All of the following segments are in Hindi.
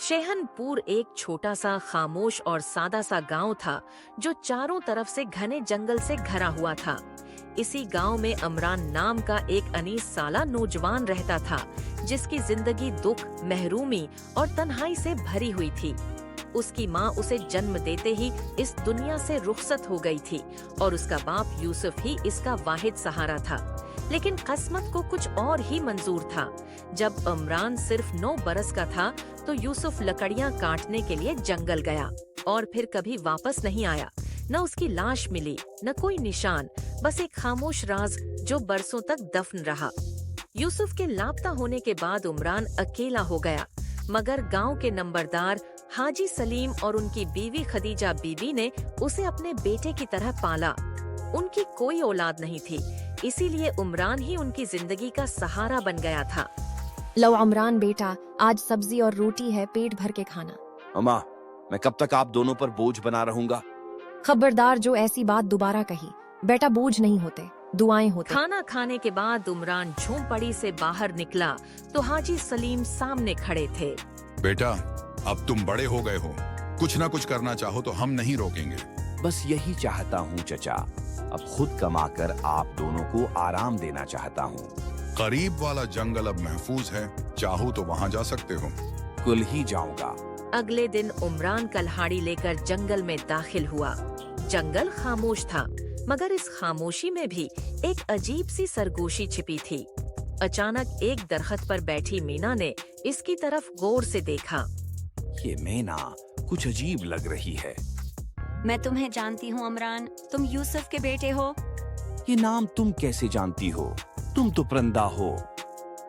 शेहनपुर एक छोटा सा खामोश और सादा सा गांव था जो चारों तरफ से घने जंगल से घरा हुआ था। इसी गांव में अमरान नाम का एक 19 साला नौजवान रहता था जिसकी जिंदगी दुख, महरूमी और तन्हाई से भरी हुई थी। उसकी माँ उसे जन्म देते ही इस दुनिया से रुखसत हो गई थी और उसका बाप यूसुफ ही इसका वाहिद सहारा था। लेकिन किस्मत को कुछ और ही मंजूर था। जब अमरान सिर्फ 9 बरस का था तो यूसुफ लकड़ियां काटने के लिए जंगल गया और फिर कभी वापस नहीं आया। न उसकी लाश मिली, न कोई निशान, बस एक खामोश राज जो बरसों तक दफन रहा। यूसुफ के लापता होने के बाद उमरान अकेला हो गया, मगर गांव के नंबरदार हाजी सलीम और उनकी बीवी खदीजा बीबी ने उसे अपने बेटे की तरह पाला। उनकी कोई औलाद नहीं थी, इसीलिए उमरान ही उनकी जिंदगी का सहारा बन गया था। लो उमरान बेटा, आज सब्जी और रोटी है, पेट भर के खाना। अम्मा, मैं कब तक आप दोनों पर बोझ बना रहूंगा? खबरदार जो ऐसी बात दोबारा कही। बेटा बोझ नहीं होते, दुआएं होते। खाना खाने के बाद उमरान झोंपड़ी से बाहर निकला तो हाजी सलीम सामने खड़े थे। बेटा, अब तुम बड़े हो गए हो, कुछ ना कुछ करना चाहो तो हम नहीं रोकेंगे। बस यही चाहता हूँ चचा, अब खुद कमाकर आप दोनों को आराम देना चाहता हूँ। करीब वाला जंगल अब महफूज है, चाहो तो वहाँ जा सकते हो। कल ही जाऊंगा। अगले दिन उमरान कल्हाड़ी लेकर जंगल में दाखिल हुआ। जंगल खामोश था, मगर इस खामोशी में भी एक अजीब सी सरगोशी छिपी थी। अचानक एक दरख्त पर बैठी मीना ने इसकी तरफ गौर से देखा। ये मीना कुछ अजीब लग रही है। मैं तुम्हें जानती हूँ अमरान, तुम यूसुफ के बेटे हो। ये नाम तुम कैसे जानती हो? तुम तो परिंदा हो।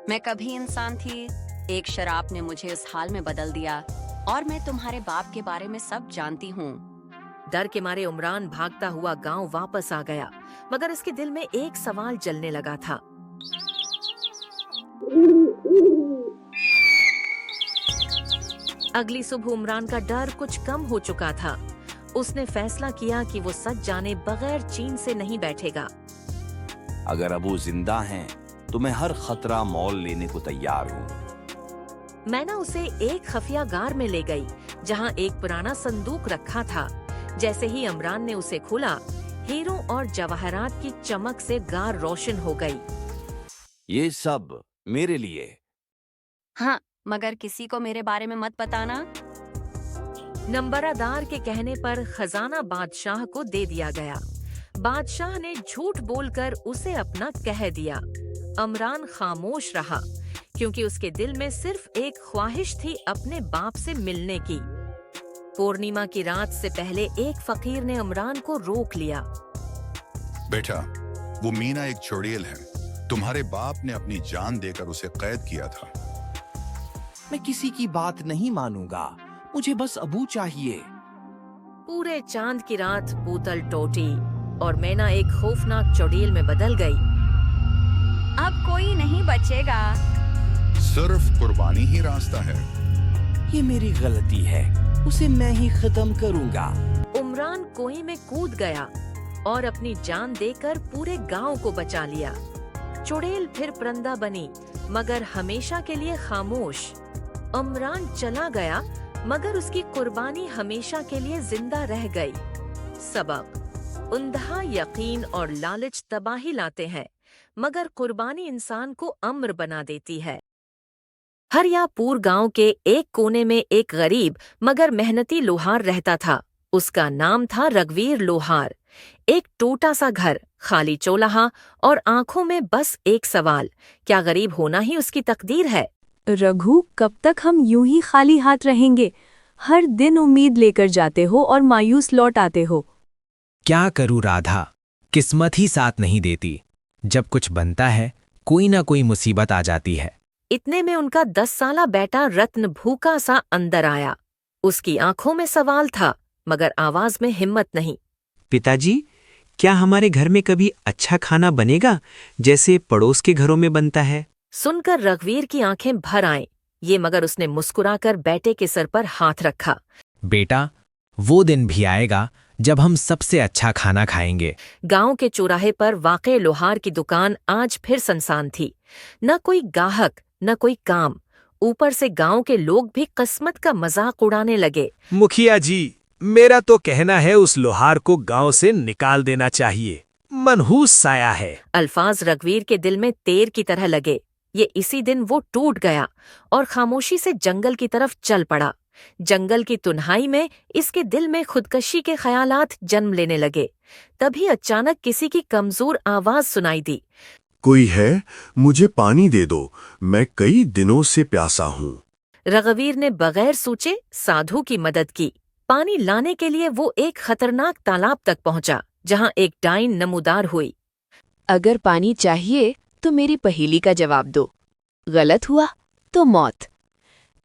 मैं कभी इंसान थी, एक शराब ने मुझे इस हाल में बदल दिया और मैं तुम्हारे बाप के बारे में सब जानती हूँ। डर के मारे उमरान भागता हुआ गांव वापस आ गया, मगर इसके दिल में एक सवाल जलने लगा था। अगली सुबह उमरान का डर कुछ कम हो चुका था। उसने फैसला किया कि वो सच जाने बगैर चैन से नहीं बैठेगा। अगर अबू जिंदा हैं, तो मैं हर खतरा मोल लेने को तैयार हूँ। मैं ना उसे एक खफिया गार में ले गई, जहाँ एक पुराना संदूक रखा था। जैसे ही अमरान ने उसे खोला, हीरों और जवाहरात की चमक से गार रोशन हो गई। ये सब मेरे लिए। हाँ, मगर किसी को मेरे बारे में मत बताना। नंबरादार के कहने पर खजाना बादशाह को दे दिया गया। बादशाह ने झूठ बोलकर उसे अपना कह दिया। अमरान खामोश रहा, क्योंकि उसके दिल में सिर्फ एक ख्वाहिश थी अपने बाप से मिलने की। पूर्णिमा की रात से पहले एक फकीर ने अमरान को रोक लिया। बेटा, वो मीना एक चुड़ैल है, तुम्हारे बाप ने अपनी जान देकर उसे कैद किया था। मैं किसी की बात नहीं मानूंगा, मुझे बस अबू चाहिए। पूरे चांद की रात बोतल टूटी और मैना एक खौफनाक चुड़ैल में बदल गई। अब कोई नहीं बचेगा। सिर्फ कुर्बानी ही रास्ता है। ये मेरी गलती है, उसे मैं ही खत्म करूंगा। उमरान कुएं में कूद गया और अपनी जान देकर पूरे गांव को बचा लिया। चुड़ैल फिर परिंदा बनी, मगर हमेशा के लिए खामोश। उमरान चला गया, मगर उसकी कुर्बानी हमेशा के लिए जिंदा रह गई। सबक: अंधा यकीन और लालच तबाही लाते हैं, मगर कुर्बानी इंसान को अम्र बना देती है। हरियापुर गांव के एक कोने में एक गरीब मगर मेहनती लोहार रहता था। उसका नाम था रघुवीर लोहार। एक टूटा सा घर, खाली चौलाहा और आंखों में बस एक सवाल: क्या गरीब होना ही उसकी तकदीर है? रघु, कब तक हम यूं ही खाली हाथ रहेंगे? हर दिन उम्मीद लेकर जाते हो और मायूस लौट आते हो। क्या करूं राधा, किस्मत ही साथ नहीं देती। जब कुछ बनता है, कोई ना कोई मुसीबत आ जाती है। इतने में उनका 10 साला बेटा रत्न भूखा सा अंदर आया। उसकी आंखों में सवाल था, मगर आवाज में हिम्मत नहीं। पिताजी, क्या हमारे घर में कभी अच्छा खाना बनेगा, जैसे पड़ोस के घरों में बनता है? सुनकर रघुवीर की आंखें भर आईं। ये मगर उसने मुस्कुराकर बेटे के सर पर हाथ रखा। बेटा, वो दिन भी आएगा जब हम सबसे अच्छा खाना खाएंगे। गांव के चौराहे पर वाक़े लोहार की दुकान आज फिर सुनसान थी। न कोई गाहक, न कोई काम। ऊपर से गांव के लोग भी किस्मत का मजाक उड़ाने लगे। मुखिया जी, मेरा तो कहना है उस लोहार को गांव से निकाल देना चाहिए। मनहूस साया है। अल्फाज रघुवीर के दिल में तेर की तरह लगे। ये इसी दिन वो टूट गया और खामोशी से जंगल की तरफ चल पड़ा। जंगल की तुनहाई में इसके दिल में खुदकशी के ख्यालात जन्म लेने लगे। तभी अचानक किसी की कमजोर आवाज सुनाई दी। कोई है? मुझे पानी दे दो, मैं कई दिनों से प्यासा हूँ। रघुवीर ने बगैर सोचे साधु की मदद की। पानी लाने के लिए वो एक खतरनाक तालाब तक पहुंचा, जहां एक डाइन नमूदार हुई। अगर पानी चाहिए तो मेरी पहेली का जवाब दो, गलत हुआ तो मौत।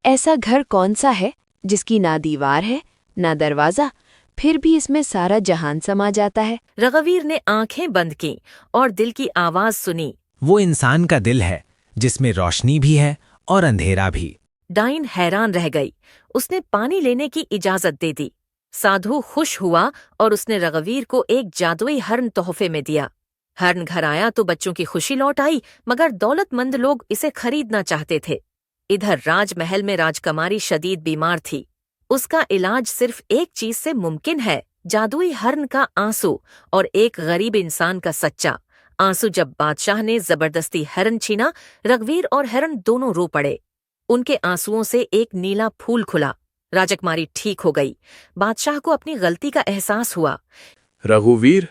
ऐसा घर कौन सा है जिसकी ना दीवार है ना दरवाजा, फिर भी इसमें सारा जहान समा जाता है? रघुवीर ने आंखें बंद की और दिल की आवाज सुनी। वो इंसान का दिल है जिसमें रोशनी भी है और अंधेरा भी। डाइन हैरान रह गई। उसने पानी लेने की इजाजत दे दी। साधु खुश हुआ और उसने रघुवीर को एक जादुई हर्न तोहफे में दिया। हर्न घर आया तो बच्चों की खुशी लौट आई, मगर दौलतमंद लोग इसे खरीदना चाहते थे। इधर राजमहल में राजकुमारी शदीद बीमार थी। उसका इलाज सिर्फ एक चीज से मुमकिन है, जादुई हर्न का आंसू और एक गरीब इंसान का सच्चा आंसू। जब बादशाह ने जबरदस्ती हर्न छीना, रघुवीर और हर्न दोनों रो पड़े। उनके आंसुओं से एक नीला फूल खुला। राजकुमारी ठीक हो गई। बादशाह को अपनी गलती का एहसास हुआ। रघुवीर,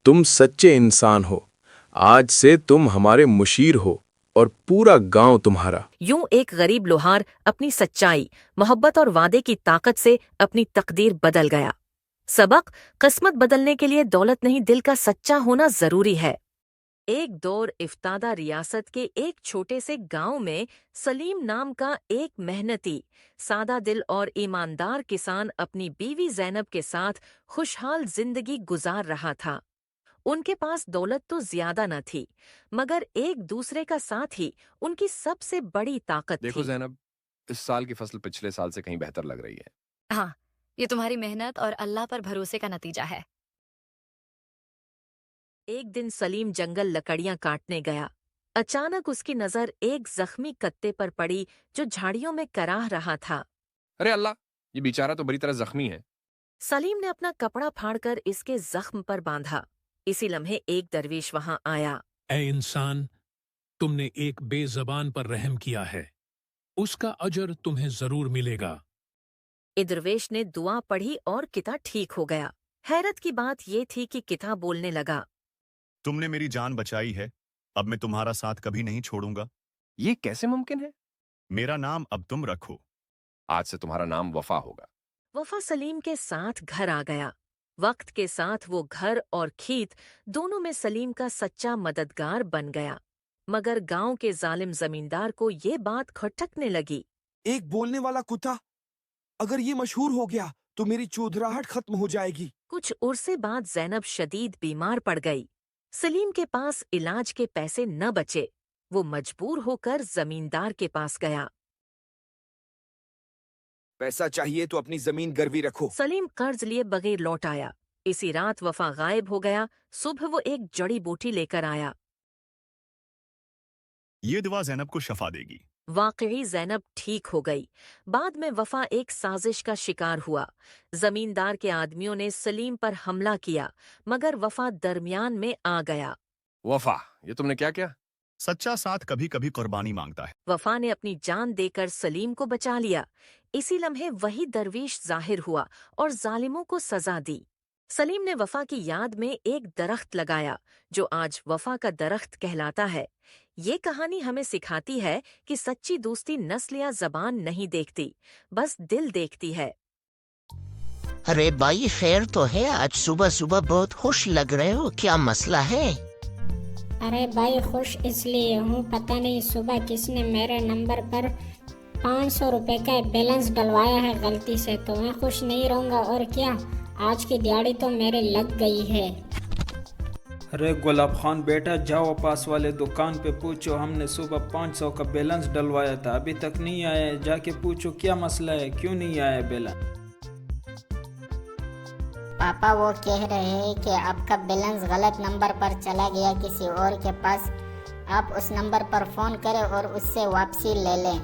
तुम सच्चे इंसान हो। आज से तुम हमारे मुशीर हो और पूरा गांव तुम्हारा। यूं एक गरीब लोहार अपनी सच्चाई, मोहब्बत और वादे की ताकत से अपनी तकदीर बदल गया। सबक: किस्मत बदलने के लिए दौलत नहीं, दिल का सच्चा होना जरूरी है। एक दौर इफ्तादा रियासत के एक छोटे से गांव में सलीम नाम का एक मेहनती, सादा दिल और ईमानदार किसान अपनी बीवी जैनब के साथ खुशहाल जिंदगी गुजार रहा था। उनके पास दौलत तो ज्यादा न थी, मगर एक दूसरे का साथ ही उनकी सबसे बड़ी ताकत देखो थी। जैनब, इस साल की फसल पिछले साल से कहीं बेहतर लग रही है। हाँ, ये तुम्हारी मेहनत और अल्लाह पर भरोसे का नतीजा है। एक दिन सलीम जंगल लकड़ियां काटने गया। अचानक उसकी नजर एक जख्मी कत्ते पर पड़ी जो झाड़ियों में कराह रहा था। अरे अल्लाह, ये बेचारा तो बुरी तरह जख्मी है। सलीम ने अपना कपड़ा फाड़कर इसके जख्म पर बांधा। इसी लम्हे एक दरवेश वहां आया। ऐ इंसान, तुमने एक बेजबान पर रहम किया है, उसका अजर तुम्हें जरूर मिलेगा। दरवेश ने दुआ पढ़ी और किता ठीक हो गया। हैरत की बात ये थी कि किता बोलने लगा। तुमने मेरी जान बचाई है, अब मैं तुम्हारा साथ कभी नहीं छोड़ूंगा। ये कैसे मुमकिन है? मेरा नाम अब तुम रखो। आज से तुम्हारा नाम वफा होगा। वफा सलीम के साथ घर आ गया। वक्त के साथ वो घर और खेत दोनों में सलीम का सच्चा मददगार बन गया। मगर गांव के जालिम जमींदार को ये बात खटकने लगी। एक बोलने वाला कुत्ता, अगर ये मशहूर हो गया तो मेरी चौधराहट खत्म हो जाएगी। कुछ उर्से बाद जैनब शदीद बीमार पड़ गई। सलीम के पास इलाज के पैसे न बचे। वो मजबूर होकर जमींदार के पास गया। पैसा चाहिए तो अपनी जमीन गिरवी रखो। सलीम कर्ज लिए बगैर लौट आया। इसी रात वफा गायब हो गया। सुबह वो एक जड़ी बूटी लेकर आया। ये दवा जैनब को शफा देगी। वाकई जैनब ठीक हो गई। बाद में वफा एक साजिश का शिकार हुआ। जमींदार के आदमियों ने सलीम पर हमला किया, मगर वफा दरमियान में आ गया। वफा, ये तुमने क्या किया? सच्चा साथ कभी कभी कुर्बानी मांगता है। वफा ने अपनी जान देकर सलीम को बचा लिया। इसी लम्हे वही दरवेश जाहिर हुआ और जालिमों को सजा दी। सलीम ने वफा की याद में एक दरख्त लगाया, जो आज वफा का दरख्त कहलाता है। ये कहानी हमें सिखाती है कि सच्ची दोस्ती नस्ल या जबान नहीं देखती, बस दिल देखती है। अरे भाई, खैर तो है? आज सुबह सुबह बहुत खुश लग रहे हो, क्या मसला है? अरे भाई, खुश इसलिए हूँ, पता नहीं सुबह किसने मेरे नंबर पर 500 रुपए का बैलेंस डलवाया है गलती से, तो मैं खुश नहीं रहूँगा और क्या, आज की दिहाड़ी तो मेरे लग गई है। अरे गुलाब खान बेटा, जाओ पास वाले दुकान पे पूछो, हमने सुबह 500 का बैलेंस डलवाया था, अभी तक नहीं आया। जाके पूछो क्या मसला है, क्यों नहीं आया बैलेंस। पापा वो कह रहे हैं कि आपका बैलेंस गलत नंबर पर चला गया किसी और के पास। आप उस नंबर पर फोन करें और उससे वापसी ले लें।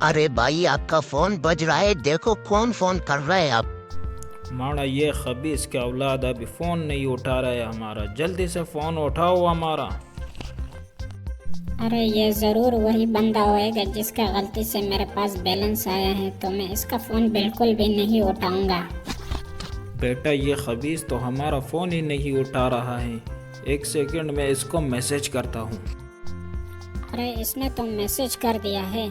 अरे भाई आपका फोन बज रहा है, देखो कौन फोन कर रहा है आप। माना ये खबीस के औलाद अभी फोन नहीं उठा रहा है हमारा, जल्दी से फोन उठाओ हमारा। अरे ये ज़रूर वही बंदा होएगा जिसका गलती से मेरे पास बैलेंस आया है, तो मैं इसका फ़ोन बिल्कुल भी नहीं उठाऊंगा। बेटा ये खबीस तो हमारा फ़ोन ही नहीं उठा रहा है, एक सेकंड में इसको मैसेज करता हूँ। अरे इसने तो मैसेज कर दिया है।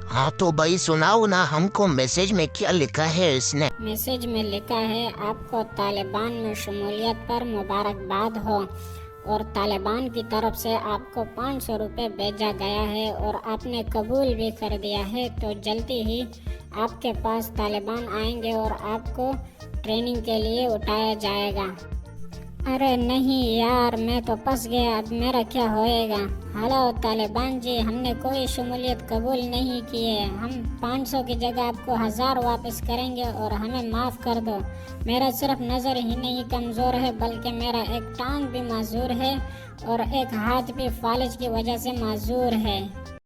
हाँ तो भाई सुनाओ ना हमको, मैसेज में क्या लिखा है इसने? मैसेज में लिखा है आपको तालिबान में शमूलियत पर मुबारकबाद हो और तालिबान की तरफ से आपको 500 रुपये भेजा गया है और आपने कबूल भी कर दिया है, तो जल्दी ही आपके पास तालिबान आएंगे और आपको ट्रेनिंग के लिए उठाया जाएगा। अरे नहीं यार, मैं तो फंस गया, अब मेरा क्या होएगा? हेलो तालिबान जी, हमने कोई शमूलियत कबूल नहीं की है। हम 500 की जगह आपको 1000 वापस करेंगे और हमें माफ़ कर दो। मेरा सिर्फ नज़र ही नहीं कमज़ोर है, बल्कि मेरा एक टांग भी माजूर है और एक हाथ भी फालिज की वजह से माजूर है।